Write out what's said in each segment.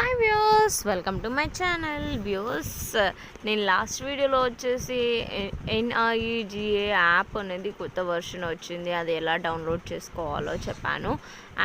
Hi views, welcome to my channel. Views, నేను last వీడియోలో వచ్చేసి NREGA యాప్ అనేది కొత్త వర్షన్ వచ్చింది, అది ఎలా డౌన్లోడ్ చేసుకోవాలో చెప్పాను.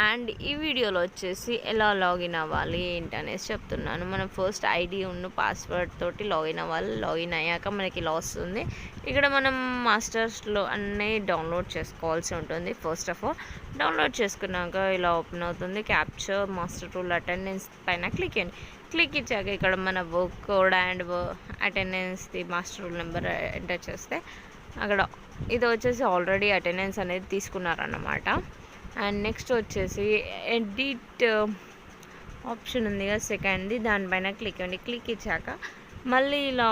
అండ్ ఈ వీడియోలో వచ్చేసి ఎలా లాగిన్ అవ్వాలి ఏంటనేసి చెప్తున్నాను. మనం ఫస్ట్ ఐడి ఉన్న పాస్వర్డ్ తోటి లాగిన్ అవ్వాలి. లాగిన్ అయ్యాక మనకి ఇలా వస్తుంది. ఇక్కడ మనం మాస్టర్స్లో అన్నీ డౌన్లోడ్ చేసుకోవాల్సి ఉంటుంది. ఫస్ట్ ఆఫ్ ఆల్ డౌన్లోడ్ చేసుకున్నాక ఇలా ఓపెన్ అవుతుంది. క్యాప్చర్ మాస్టర్ రూల్ అటెండెన్స్ పైన క్లిక్ చేయండి. క్లిక్ ఇచ్చాక ఇక్కడ మన వర్క్ కోడ్ అండ్ అటెండెన్స్ది మాస్టర్ రూల్ నెంబర్ ఎంటర్ చేస్తే అక్కడ ఇది వచ్చేసి ఆల్రెడీ అటెండెన్స్ అనేది తీసుకున్నారన్నమాట. అండ్ నెక్స్ట్ వచ్చేసి ఎడిట్ ఆప్షన్ ఉంది కదా సెకండ్ది, దానిపైన క్లిక్ చేయండి. క్లిక్ ఇచ్చాక మళ్ళీ ఇలా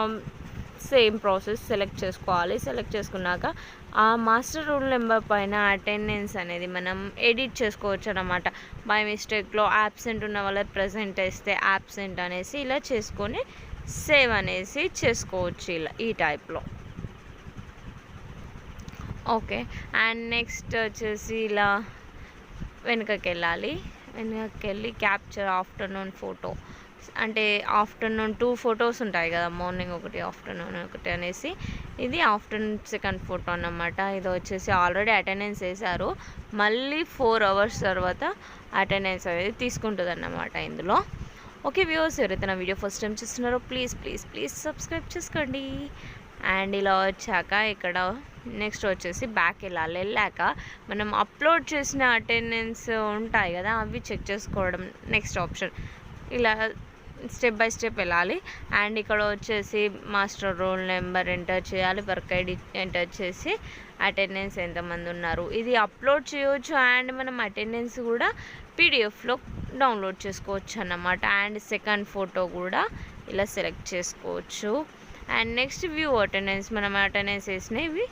సేమ్ ప్రాసెస్ సెలెక్ట్ చేసుకోవాలి. సెలెక్ట్ చేసుకున్నాక ఆ మాస్టర్ రూల్ నెంబర్ పైన అటెండెన్స్ అనేది మనం ఎడిట్ చేసుకోవచ్చు అన్నమాట. బై మిస్టేక్లో యాబ్సెంట్ ఉన్న వాళ్ళ ప్రజెంట్ వేస్తే యాబ్సెంట్ అనేసి ఇలా చేసుకొని సేవ్ అనేసి చేసుకోవచ్చు ఇలా ఈ టైప్లో. ఓకే, అండ్ నెక్స్ట్ వచ్చేసి ఇలా వెనుకకి వెళ్ళాలి. వెనుకకి వెళ్ళి క్యాప్చర్ ఆఫ్టర్నూన్ ఫోటో, అంటే ఆఫ్టర్నూన్ 2 ఫొటోస్ ఉంటాయి కదా, మార్నింగ్ ఒకటి ఆఫ్టర్నూన్ ఒకటి అనేసి ఇది ఆఫ్టర్నూన్ సెకండ్ ఫోటో అన్నమాట. ఇది వచ్చేసి ఆల్రెడీ అటెండెన్స్ వేశారు, మళ్ళీ 4 అవర్స్ తర్వాత అటెండెన్స్ అనేది తీసుకుంటుంది అన్నమాట ఇందులో. ఓకే వ్యూవర్స్, ఎవరైతే నా వీడియో ఫస్ట్ టైం చూస్తున్నారో ప్లీజ్ ప్లీజ్ ప్లీజ్ సబ్స్క్రైబ్ చేసుకోండి. అండ్ ఇలా వచ్చాక ఇక్కడ నెక్స్ట్ వచ్చేసి బ్యాక్ వెళ్ళాలి. వెళ్ళాక మనం అప్లోడ్ చేసిన అటెండెన్స్ ఉంటాయి కదా, అవి చెక్ చేసుకోవడం నెక్స్ట్ ఆప్షన్. ఇలా స్టెప్ బై స్టెప్ వెళ్ళాలి. అండ్ ఇక్కడ వచ్చేసి మాస్టర్ రోల్ నెంబర్ ఎంటర్ చేయాలి, వర్క్ ఐడి ఎంటర్ చేసి అటెండెన్స్ ఎంతమంది ఉన్నారు ఇది అప్లోడ్ చేయవచ్చు. అండ్ మనం అటెండెన్స్ కూడా పీడిఎఫ్లో డౌన్లోడ్ చేసుకోవచ్చు అన్నమాట. అండ్ సెకండ్ ఫోటో కూడా ఇలా సెలెక్ట్ చేసుకోవచ్చు. అండ్ నెక్స్ట్ వ్యూ అటెండెన్స్, మనం అటెండెన్స్ వేసినవి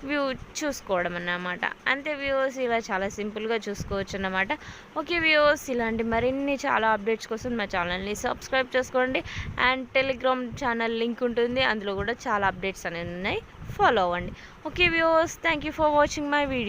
వ్యూ చూసుకోవడం అన్నమాట. అంతే వ్యూవర్స్, ఇలా చాలా సింపుల్గా చూసుకోవచ్చు అన్నమాట. ఓకే వ్యూవర్స్, ఇలాంటి మరిన్ని చాలా అప్డేట్స్ కోసం మా ఛానల్ని సబ్స్క్రైబ్ చేసుకోండి. అండ్ టెలిగ్రామ్ ఛానల్ లింక్ ఉంటుంది, అందులో కూడా చాలా అప్డేట్స్ అనేవి ఉన్నాయి, ఫాలో అవ్వండి. Okay viewers, thank you for watching my video.